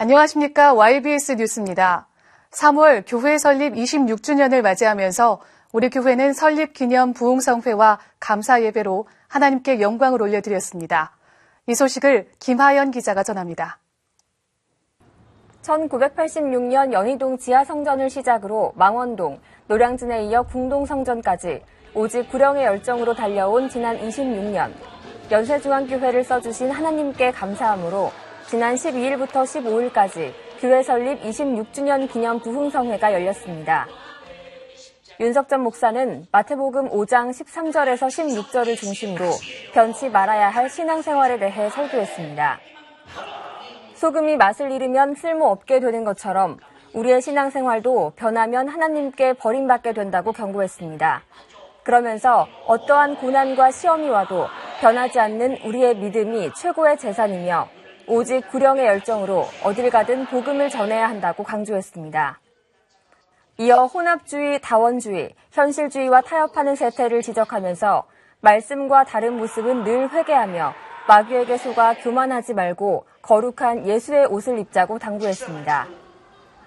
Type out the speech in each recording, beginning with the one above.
안녕하십니까. YBS 뉴스입니다. 3월 교회 설립 26주년을 맞이하면서 우리 교회는 설립 기념 부흥성회와 감사 예배로 하나님께 영광을 올려드렸습니다. 이 소식을 김하연 기자가 전합니다. 1986년 연희동 지하성전을 시작으로 망원동, 노량진에 이어 궁동성전까지 오직 구령의 열정으로 달려온 지난 26년, 연세중앙교회를 써주신 하나님께 감사함으로 지난 12일부터 15일까지 교회 설립 26주년 기념 부흥성회가 열렸습니다. 윤석전 목사는 마태복음 5장 13절에서 16절을 중심으로 변치 말아야 할 신앙생활에 대해 설교했습니다. 소금이 맛을 잃으면 쓸모없게 되는 것처럼 우리의 신앙생활도 변하면 하나님께 버림받게 된다고 경고했습니다. 그러면서 어떠한 고난과 시험이 와도 변하지 않는 우리의 믿음이 최고의 재산이며 오직 구령의 열정으로 어딜 가든 복음을 전해야 한다고 강조했습니다. 이어 혼합주의, 다원주의, 현실주의와 타협하는 세태를 지적하면서 말씀과 다른 모습은 늘 회개하며 마귀에게 속아 교만하지 말고 거룩한 예수의 옷을 입자고 당부했습니다.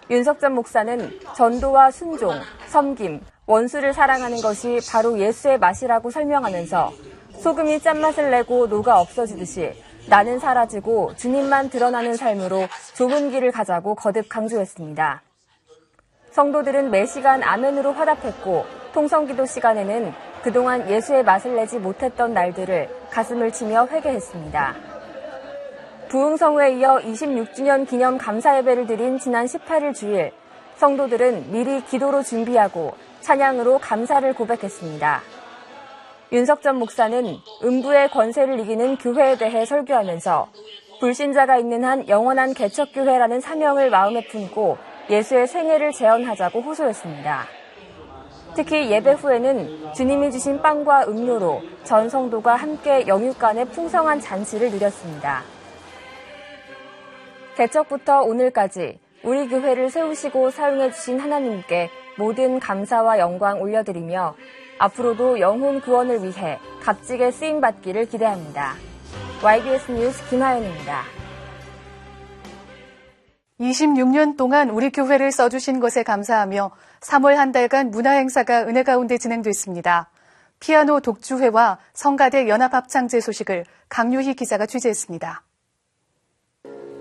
윤석전 목사는 전도와 순종, 섬김, 원수를 사랑하는 것이 바로 예수의 맛이라고 설명하면서 소금이 짠맛을 내고 녹아 없어지듯이 나는 사라지고 주님만 드러나는 삶으로 좁은 길을 가자고 거듭 강조했습니다. 성도들은 매시간 아멘으로 화답했고 통성기도 시간에는 그동안 예수의 맛을 내지 못했던 날들을 가슴을 치며 회개했습니다. 부흥성회에 이어 26주년 기념 감사예배를 드린 지난 18일 주일, 성도들은 미리 기도로 준비하고 찬양으로 감사를 고백했습니다. 윤석전 목사는 음부의 권세를 이기는 교회에 대해 설교하면서 불신자가 있는 한 영원한 개척교회라는 사명을 마음에 품고 예수의 생애를 재현하자고 호소했습니다. 특히 예배 후에는 주님이 주신 빵과 음료로 전 성도가 함께 영육간의 풍성한 잔치를 누렸습니다. 개척부터 오늘까지 우리 교회를 세우시고 사용해 주신 하나님께 모든 감사와 영광 올려드리며 앞으로도 영혼 구원을 위해 값지게 쓰임받기를 기대합니다. YBS 뉴스 김하연입니다. 26년 동안 우리 교회를 써주신 것에 감사하며 3월 한 달간 문화행사가 은혜 가운데 진행됐습니다. 피아노 독주회와 성가대 연합합창제 소식을 강유희 기자가 취재했습니다.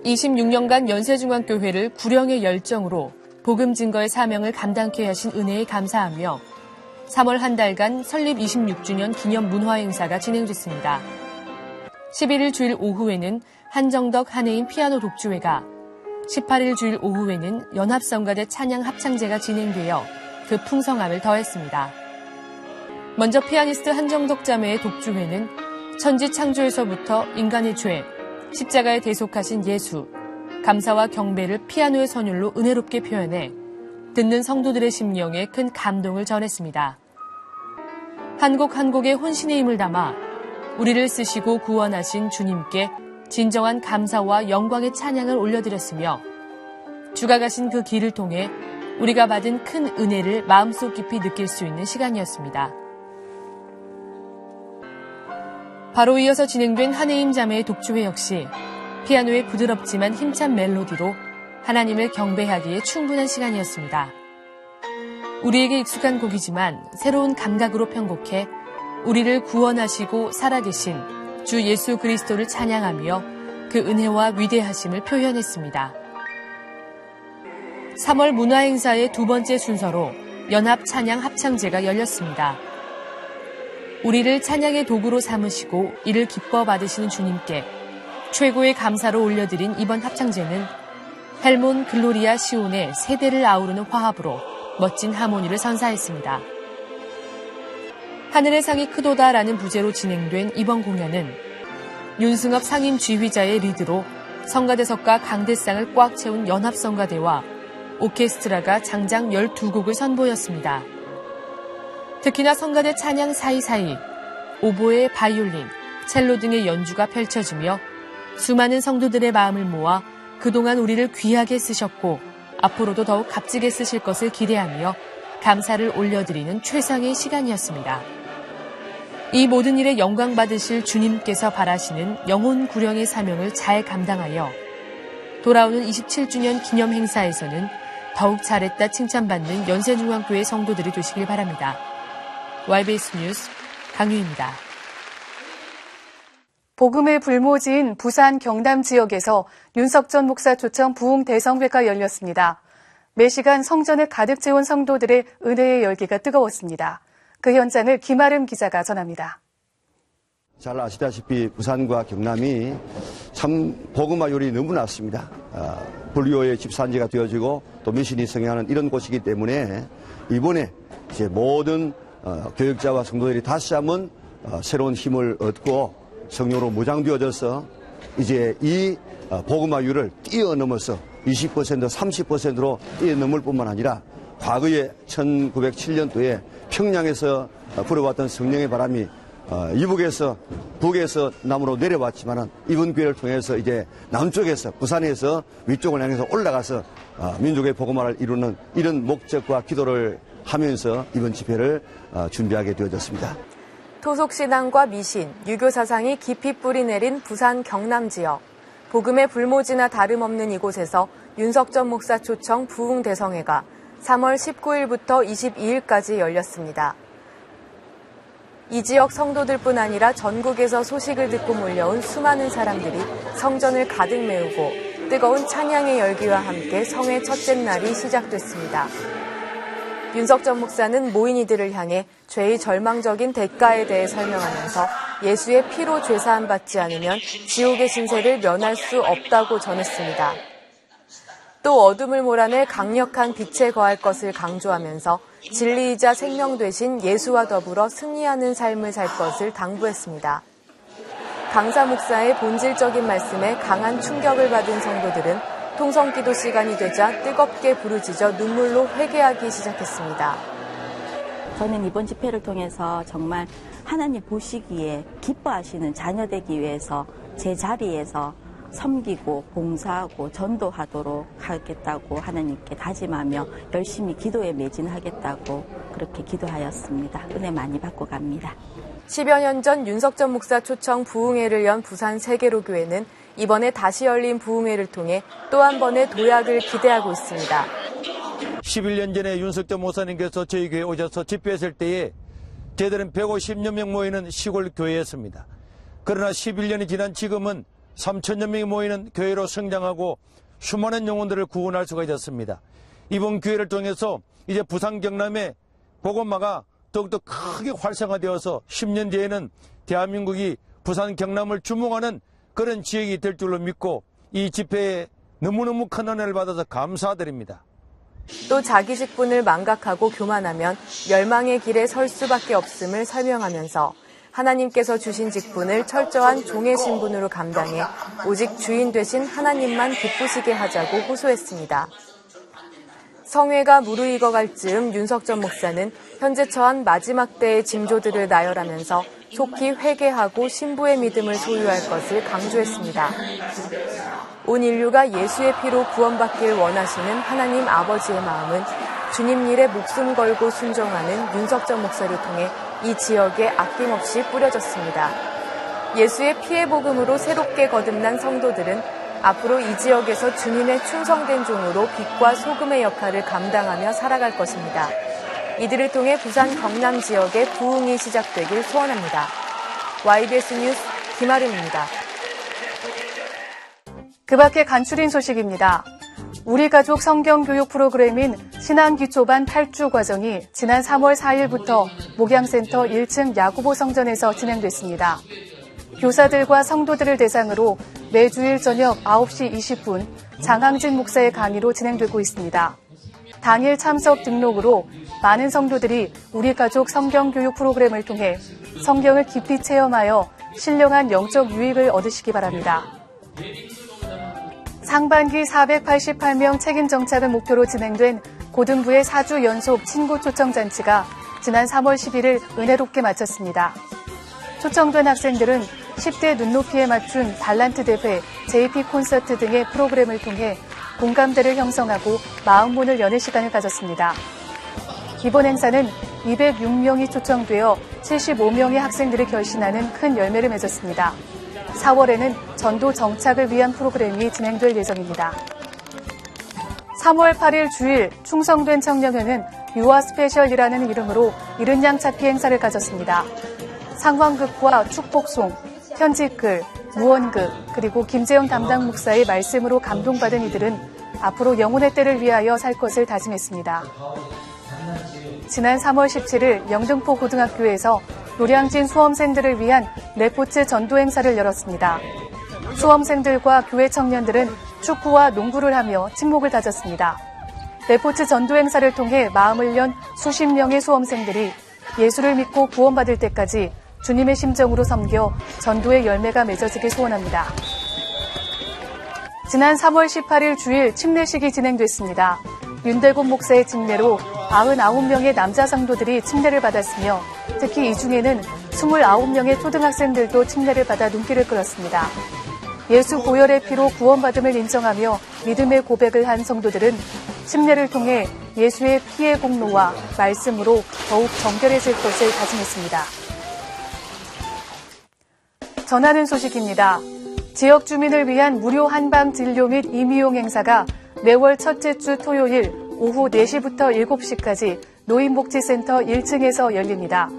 26년간 연세중앙교회를 구령의 열정으로 복음 증거의 사명을 감당케 하신 은혜에 감사하며 3월 한 달간 설립 26주년 기념 문화행사가 진행됐습니다. 11일 주일 오후에는 한정덕 한해인 피아노 독주회가, 18일 주일 오후에는 연합성가대 찬양 합창제가 진행되어 그 풍성함을 더했습니다. 먼저 피아니스트 한정덕 자매의 독주회는 천지 창조에서부터 인간의 죄, 십자가에 대속하신 예수, 감사와 경배를 피아노의 선율로 은혜롭게 표현해 듣는 성도들의 심령에 큰 감동을 전했습니다. 한 곡 한 곡의 혼신의 힘을 담아 우리를 쓰시고 구원하신 주님께 진정한 감사와 영광의 찬양을 올려드렸으며 주가 가신 그 길을 통해 우리가 받은 큰 은혜를 마음속 깊이 느낄 수 있는 시간이었습니다. 바로 이어서 진행된 한해임 자매의 독주회 역시 피아노의 부드럽지만 힘찬 멜로디로 하나님을 경배하기에 충분한 시간이었습니다. 우리에게 익숙한 곡이지만 새로운 감각으로 편곡해 우리를 구원하시고 살아계신 주 예수 그리스도를 찬양하며 그 은혜와 위대하심을 표현했습니다. 3월 문화행사의 두 번째 순서로 연합 찬양 합창제가 열렸습니다. 우리를 찬양의 도구로 삼으시고 이를 기뻐 받으시는 주님께 최고의 감사로 올려드린 이번 합창제는 헬몬 글로리아 시온의 세대를 아우르는 화합으로 멋진 하모니를 선사했습니다. 하늘의 상이 크도다라는 부제로 진행된 이번 공연은 윤승업 상임 지휘자의 리드로 성가대석과 강대상을 꽉 채운 연합성가대와 오케스트라가 장장 12곡을 선보였습니다. 특히나 성가대 찬양 사이사이, 오보에 바이올린, 첼로 등의 연주가 펼쳐지며 수많은 성도들의 마음을 모아 그동안 우리를 귀하게 쓰셨고 앞으로도 더욱 값지게 쓰실 것을 기대하며 감사를 올려드리는 최상의 시간이었습니다. 이 모든 일에 영광 받으실 주님께서 바라시는 영혼 구령의 사명을 잘 감당하여 돌아오는 27주년 기념 행사에서는 더욱 잘했다 칭찬받는 연세중앙교회 성도들이 되시길 바랍니다. YBS 뉴스 강유입니다. 복음의 불모지인 부산 경남 지역에서 윤석전 목사 초청 부흥 대성회가 열렸습니다. 매시간 성전을 가득 채운 성도들의 은혜의 열기가 뜨거웠습니다. 그 현장을 김아름 기자가 전합니다. 잘 아시다시피 부산과 경남이 참 복음화율이 너무 낮습니다. 불교의 집산지가 되어지고 또 미신이 성행하는 이런 곳이기 때문에 이번에 이제 모든 교역자와 성도들이 다시 한번 새로운 힘을 얻고 성령으로 무장되어져서 이제 이 복음화율을 뛰어넘어서 20%, 30%로 뛰어넘을 뿐만 아니라 과거에 1907년도에 평양에서 불어왔던 성령의 바람이 이북에서 북에서 남으로 내려왔지만은 이번 기회를 통해서 이제 남쪽에서 부산에서 위쪽을 향해서 올라가서 민족의 복음화를 이루는 이런 목적과 기도를 하면서 이번 집회를 준비하게 되어졌습니다. 토속신앙과 미신, 유교 사상이 깊이 뿌리내린 부산 경남 지역. 복음의 불모지나 다름없는 이곳에서 윤석전 목사 초청 부흥 대성회가 3월 19일부터 22일까지 열렸습니다. 이 지역 성도들뿐 아니라 전국에서 소식을 듣고 몰려온 수많은 사람들이 성전을 가득 메우고 뜨거운 찬양의 열기와 함께 성회 첫째 날이 시작됐습니다. 윤석전 목사는 모인 이들을 향해 죄의 절망적인 대가에 대해 설명하면서 예수의 피로 죄사함 받지 않으면 지옥의 신세를 면할 수 없다고 전했습니다. 또 어둠을 몰아낼 강력한 빛에 거할 것을 강조하면서 진리이자 생명 되신 예수와 더불어 승리하는 삶을 살 것을 당부했습니다. 강사 목사의 본질적인 말씀에 강한 충격을 받은 성도들은 통성기도 시간이 되자 뜨겁게 부르짖어 눈물로 회개하기 시작했습니다. 저는 이번 집회를 통해서 정말 하나님 보시기에 기뻐하시는 자녀 되기 위해서 제 자리에서 섬기고 봉사하고 전도하도록 하겠다고 하나님께 다짐하며 열심히 기도에 매진하겠다고 그렇게 기도하였습니다. 은혜 많이 받고 갑니다. 10여 년 전 윤석전 목사 초청 부흥회를 연 부산 세계로교회는 이번에 다시 열린 부흥회를 통해 또 한 번의 도약을 기대하고 있습니다. 11년 전에 윤석전 목사님께서 저희 교회에 오셔서 집회했을 때에 저희들은 150여 명 모이는 시골 교회였습니다. 그러나 11년이 지난 지금은 3천여 명이 모이는 교회로 성장하고 수많은 영혼들을 구원할 수가 있었습니다. 이번 기회를 통해서 이제 부산 경남의 복음화가 더욱더 크게 활성화되어서 10년 뒤에는 대한민국이 부산 경남을 주목하는 그런 지역이 될 줄로 믿고 이 집회에 너무너무 큰 은혜를 받아서 감사드립니다. 또 자기 직분을 망각하고 교만하면 멸망의 길에 설 수밖에 없음을 설명하면서 하나님께서 주신 직분을 철저한 종의 신분으로 감당해 오직 주인 되신 하나님만 기쁘시게 하자고 호소했습니다. 성회가 무르익어갈 즈음 윤석전 목사는 현재 처한 마지막 때의 징조들을 나열하면서 속히 회개하고 신부의 믿음을 소유할 것을 강조했습니다. 온 인류가 예수의 피로 구원받길 원하시는 하나님 아버지의 마음은 주님 일에 목숨 걸고 순종하는 윤석전 목사를 통해 이 지역에 아낌없이 뿌려졌습니다. 예수의 피의 복음으로 새롭게 거듭난 성도들은 앞으로 이 지역에서 주님의 충성된 종으로 빛과 소금의 역할을 감당하며 살아갈 것입니다. 이들을 통해 부산 경남 지역의 부흥이 시작되길 소원합니다. YBS 뉴스 김아름입니다. 그 밖에 간추린 소식입니다. 우리 가족 성경교육 프로그램인 신앙기초반 8주 과정이 지난 3월 4일부터 목양센터 1층 야구보 성전에서 진행됐습니다. 교사들과 성도들을 대상으로 매주일 저녁 9시 20분 장항진 목사의 강의로 진행되고 있습니다. 당일 참석 등록으로 많은 성도들이 우리 가족 성경교육 프로그램을 통해 성경을 깊이 체험하여 신령한 영적 유익을 얻으시기 바랍니다. 상반기 488명 책임 정착을 목표로 진행된 고등부의 4주 연속 친구 초청 잔치가 지난 3월 11일 은혜롭게 마쳤습니다. 초청된 학생들은 10대 눈높이에 맞춘 달란트 대회, JP 콘서트 등의 프로그램을 통해 공감대를 형성하고 마음문을 여는 시간을 가졌습니다. 이번 행사는 206명이 초청되어 75명의 학생들이 결신하는 큰 열매를 맺었습니다. 4월에는 전도 정착을 위한 프로그램이 진행될 예정입니다. 3월 8일 주일 충성된 청년회는 유아 스페셜이라는 이름으로 이른 양 찾기 행사를 가졌습니다. 상황극과 축복송, 편지글, 무언극, 그리고 김재영 담당 목사의 말씀으로 감동받은 이들은 앞으로 영혼의 때를 위하여 살 것을 다짐했습니다. 지난 3월 17일 영등포 고등학교에서 노량진 수험생들을 위한 레포츠 전도 행사를 열었습니다. 수험생들과 교회 청년들은 축구와 농구를 하며 친목을 다졌습니다. 레포츠 전도 행사를 통해 마음을 연 수십 명의 수험생들이 예수를 믿고 구원받을 때까지 주님의 심정으로 섬겨 전도의 열매가 맺어지길 소원합니다. 지난 3월 18일 주일 침례식이 진행됐습니다. 윤대곤 목사의 침례로 99명의 남자 성도들이 침례를 받았으며 특히 이 중에는 29명의 초등학생들도 침례를 받아 눈길을 끌었습니다. 예수 보혈의 피로 구원받음을 인정하며 믿음의 고백을 한 성도들은 침례를 통해 예수의 피의 공로와 말씀으로 더욱 정결해질 것을 다짐했습니다. 전하는 소식입니다. 지역 주민을 위한 무료 한방 진료 및 임의용 행사가 매월 첫째 주 토요일 오후 4시부터 7시까지 노인복지센터 1층에서 열립니다.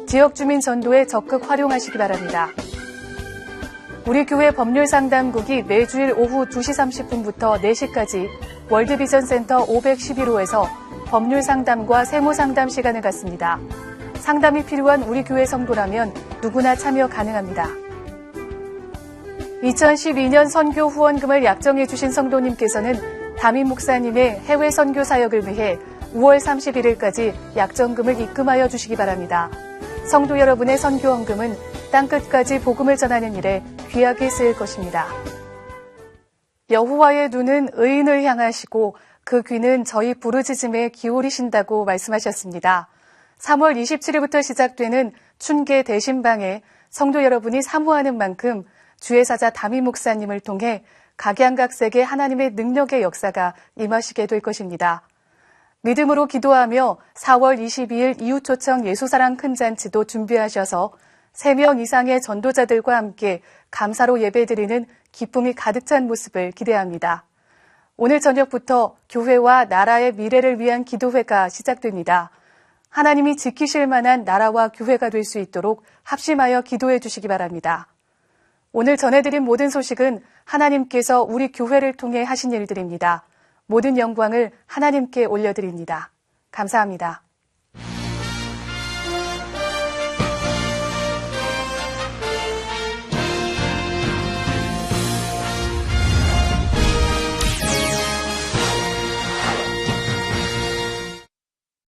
지역 주민 전도에 적극 활용하시기 바랍니다. 우리 교회 법률상담국이 매주일 오후 2시 30분부터 4시까지 월드비전센터 511호에서 법률상담과 세무상담 시간을 갖습니다. 상담이 필요한 우리 교회 성도라면 누구나 참여 가능합니다. 2012년 선교 후원금을 약정해 주신 성도님께서는 담임 목사님의 해외 선교 사역을 위해 5월 31일까지 약정금을 입금하여 주시기 바랍니다. 성도 여러분의 선교 헌금은 땅끝까지 복음을 전하는 일에 귀하게 쓰일 것입니다. 여호와의 눈은 의인을 향하시고 그 귀는 저희 부르짖음에 기울이신다고 말씀하셨습니다. 3월 27일부터 시작되는 춘계 대신방에 성도 여러분이 사모하는 만큼 주의 사자 담임 목사님을 통해 각양각색의 하나님의 능력의 역사가 임하시게 될 것입니다. 믿음으로 기도하며 4월 22일 이웃초청 예수사랑 큰 잔치도 준비하셔서 3명 이상의 전도자들과 함께 감사로 예배드리는 기쁨이 가득 찬 모습을 기대합니다. 오늘 저녁부터 교회와 나라의 미래를 위한 기도회가 시작됩니다. 하나님이 지키실 만한 나라와 교회가 될 수 있도록 합심하여 기도해 주시기 바랍니다. 오늘 전해드린 모든 소식은 하나님께서 우리 교회를 통해 하신 일들입니다. 모든 영광을 하나님께 올려드립니다. 감사합니다.